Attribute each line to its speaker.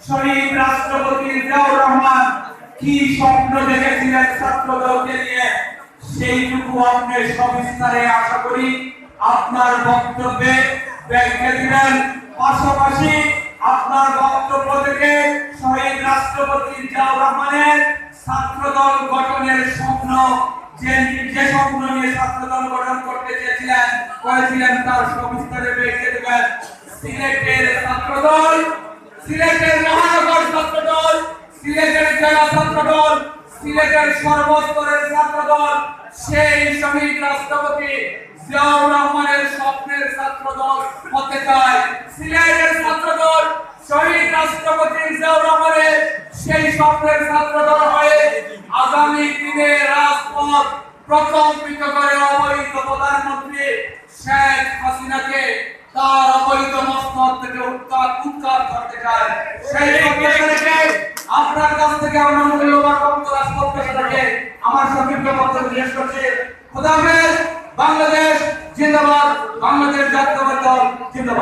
Speaker 1: শহীদ রাষ্ট্রপতি জিয়াউর রহমান কি স্বপ্ন দেখেছিলেন ছাত্রদলকে নিয়ে সেইটুকু আপনি সবিস্তারে আশা করি আপনার বক্তব্যে ব্যাখ্যা দিবেন। পাশাপাশি আপনার বক্তব্য থেকে শহীদ রাষ্ট্রপতি জিয়াউর রহমানের ছাত্রদল গঠনের স্বপ্ন যে স্বপ্ন নিয়ে ছাত্রদল গঠন করতে চেয়েছিলেন করেছিলেন তার সবিস্তারে ব্যাখ্যা দিবেন। সিলেটের ছাত্রদল, সিলেটের মহানগর ছাত্রদল, সিলেটের জেলা ছাত্রদল, সিলেটের সর্বস্তরের ছাত্রদল সেই শহীদ রাষ্ট্রপতি জিয়াউর রহমানের স্বপ্নের ছাত্রদল হতে চায়। সিলেটের ছাত্রদল শহীদ রাষ্ট্রপতি জিয়াউর রহমানের সেই স্বপ্নের ছাত্রদল হয়ে আগামী দিনে রাজপথ প্রকম্পিত করে অবৈধ প্রধানমন্ত্রী শেখ হাসিনাকে তার অবৈধ মস্তক থেকে উৎখাত করতে চায়। সেই উদ্দেশ্যে আপনার কাছ থেকে আমরা মূল্যবান বক্তব্য রাষ্ট্রপতি আমার সংক্ষিপ্ত বক্তব্য শেষ করছি। খোদা হাফেজ। বাংলাদেশ জিন্দাবাদ। বাংলাদেশ জাতীয়তাবাদী দল জিন্দাবাদ।